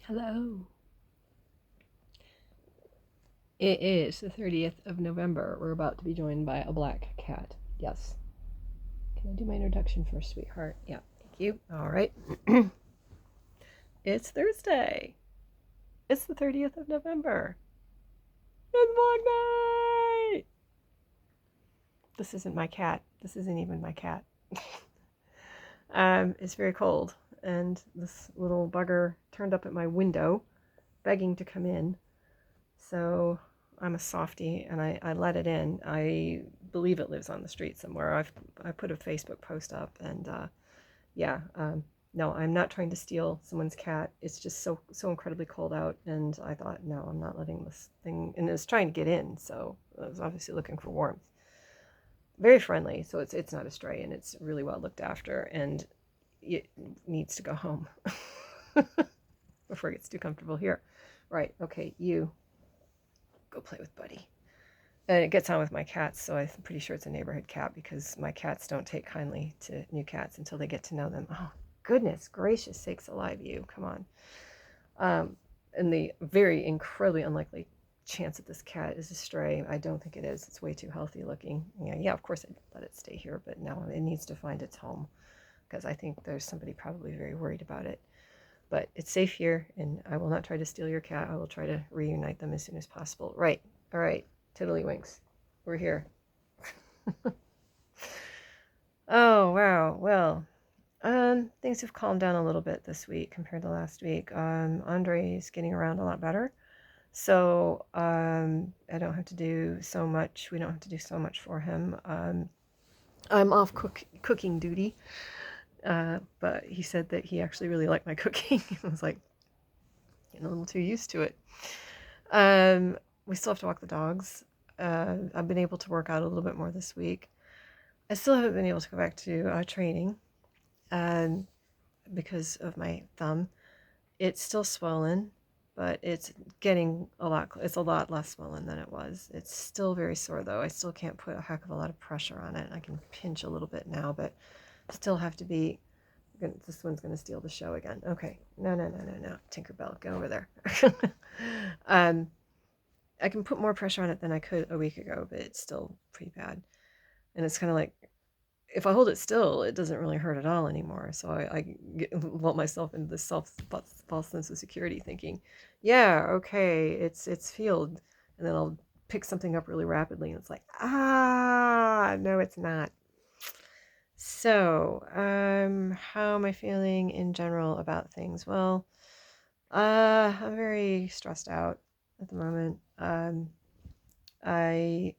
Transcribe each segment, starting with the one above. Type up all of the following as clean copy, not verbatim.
Hello. It is the 30th of November. We're about to be joined by a black cat. Yes. Can I do my introduction first, sweetheart? Yeah, thank you. All right. It's Thursday. It's the 30th of November. It's Black Night! This isn't my cat. This isn't even my cat. It's very cold, and this little bugger turned up at my window, begging to come in. So I'm a softie, and I let it in. I believe it lives on the street somewhere. I put a Facebook post up, and yeah, no, I'm not trying to steal someone's cat. It's just so incredibly cold out, and I thought, no, I'm not letting this thing. And it was trying to get in, so I was obviously looking for warmth. Very friendly, so it's not a stray, and it's really well looked after, and it needs to go home before it gets too comfortable here. Right? Okay, you go play with Buddy. And it gets on with my cats, so I'm pretty sure it's a neighborhood cat because my cats don't take kindly to new cats until they get to know them. Oh, goodness gracious sakes alive, you. Come on. And the very incredibly unlikely chance that this cat is a stray, I don't think it is. It's way too healthy looking. Yeah, of course I'd let it stay here, but no, it needs to find its home because I think there's somebody probably very worried about it. But it's safe here, and I will not try to steal your cat. I will try to reunite them as soon as possible. Right. All right. Tiddlywinks. We're here. Oh, wow. Well, things have calmed down a little bit this week compared to last week. Andre's getting around a lot better. So, I don't have to do so much. We don't have to do so much for him. I'm off cooking duty. But he said that he actually really liked my cooking. I was like, getting a little too used to it. We still have to walk the dogs. I've been able to work out a little bit more this week. I still haven't been able to go back to training because of my thumb. It's still swollen, but it's getting it's a lot less swollen than it was. It's still very sore though. I still can't put a heck of a lot of pressure on it. I can pinch a little bit now, but still have to be. This one's going to steal the show again. Okay. No. Tinkerbell, go over there. I can put more pressure on it than I could a week ago, but it's still pretty bad. And it's kind of like, if I hold it still, it doesn't really hurt at all anymore. So I vault myself into this false sense of security, thinking, yeah, okay, it's healed. And then I'll pick something up really rapidly, and it's like, no, it's not. So, how am I feeling in general about things? Well, I'm very stressed out at the moment. I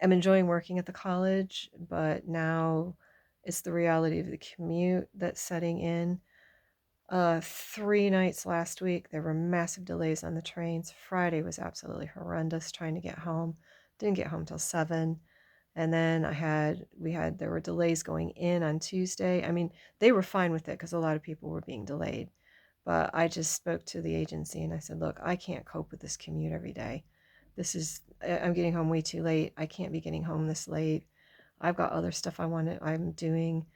am enjoying working at the college, but now it's the reality of the commute that's setting in. 3 nights last week, there were massive delays on the trains. Friday was absolutely horrendous trying to get home. Didn't get home till 7. And then there were delays going in on Tuesday. I mean, they were fine with it because a lot of people were being delayed. But I just spoke to the agency and I said, look, I can't cope with this commute every day. I'm getting home way too late. I can't be getting home this late. I've got other stuff I'm doing.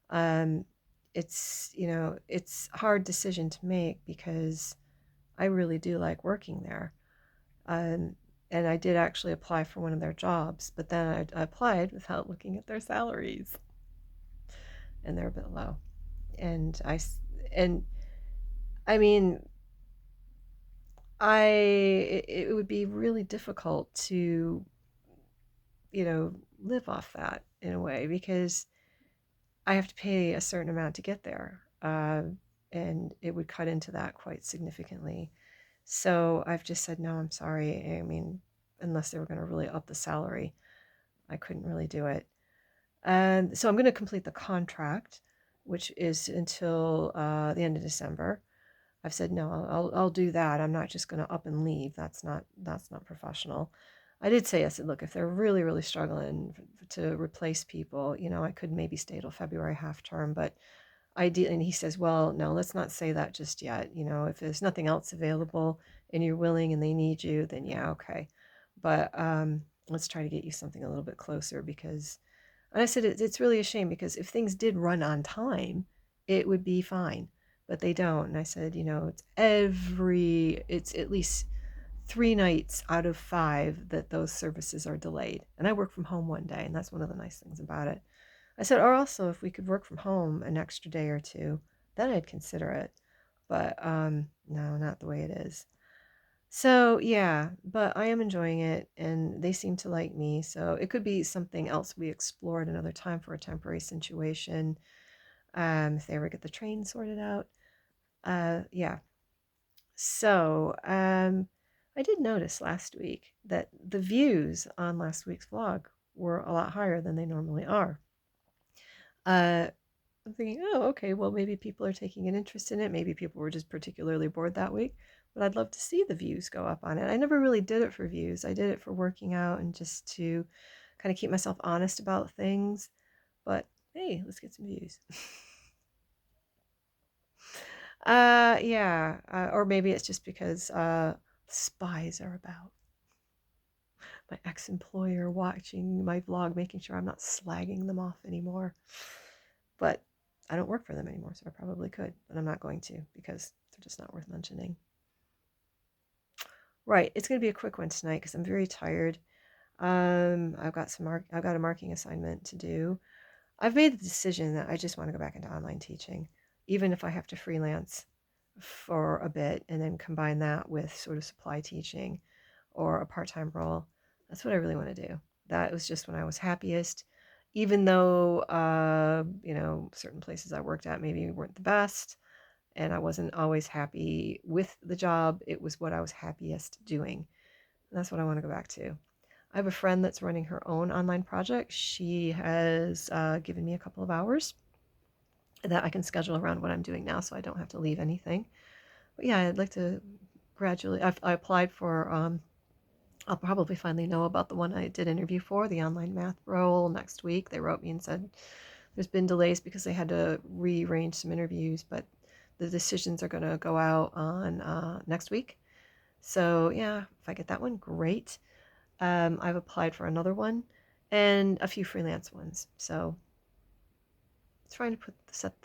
Um, it's a hard decision to make because I really do like working there. Um, and I did actually apply for one of their jobs, but then I applied without looking at their salaries, and they're a bit low. And and I mean, it would be really difficult to, live off that in a way because I have to pay a certain amount to get there, and it would cut into that quite significantly. So I've just said, no, I'm sorry. I mean, unless they were going to really up the salary, I couldn't really do it. And so I'm going to complete the contract, which is until the end of December. I've said no, I'll do that. I'm not just going to up and leave. That's not professional. I did say, I said, look, if they're really really struggling to replace people, I could maybe stay till February half term, but and he says, well, no, let's not say that just yet. If there's nothing else available and you're willing and they need you, then yeah, okay. But let's try to get you something a little bit closer because, and I said, it's really a shame because if things did run on time, it would be fine. but they don't. And I said, it's at least 3 nights out of 5 that those services are delayed. And I work from home one day, and that's one of the nice things about it. I said, or also if we could work from home an extra day or two, then I'd consider it. But no, not the way it is. So yeah, but I am enjoying it, and they seem to like me. So it could be something else we explore at another time for a temporary situation. If they ever get the train sorted out. Yeah. So I did notice last week that the views on last week's vlog were a lot higher than they normally are. Uh, I'm thinking, oh, okay, well, maybe people are taking an interest in it. Maybe people were just particularly bored that week. But I'd love to see the views go up on it. I never really did it for views. I did it for working out and just to kind of keep myself honest about things. But hey, let's get some views. Yeah. Or maybe it's just because spies are about. My ex-employer watching my vlog, making sure I'm not slagging them off anymore. But I don't work for them anymore, so I probably could, but I'm not going to because they're just not worth mentioning. Right, it's going to be a quick one tonight because I'm very tired. I've got a marking assignment to do. I've made the decision that I just want to go back into online teaching, even if I have to freelance for a bit and then combine that with sort of supply teaching or a part-time role. That's what I really want to do. That was just when I was happiest, even though certain places I worked at maybe weren't the best, and I wasn't always happy with the job. It was what I was happiest doing. And that's what I want to go back to. I have a friend that's running her own online project. She has given me a couple of hours that I can schedule around what I'm doing now, so I don't have to leave anything. But yeah, I'd like to gradually. I applied for. I'll probably finally know about the one I did interview for, the online math role, next week. They wrote me and said there's been delays because they had to rearrange some interviews, but the decisions are going to go out on next week. So yeah, if I get that one, great. I've applied for another one and a few freelance ones. So trying to set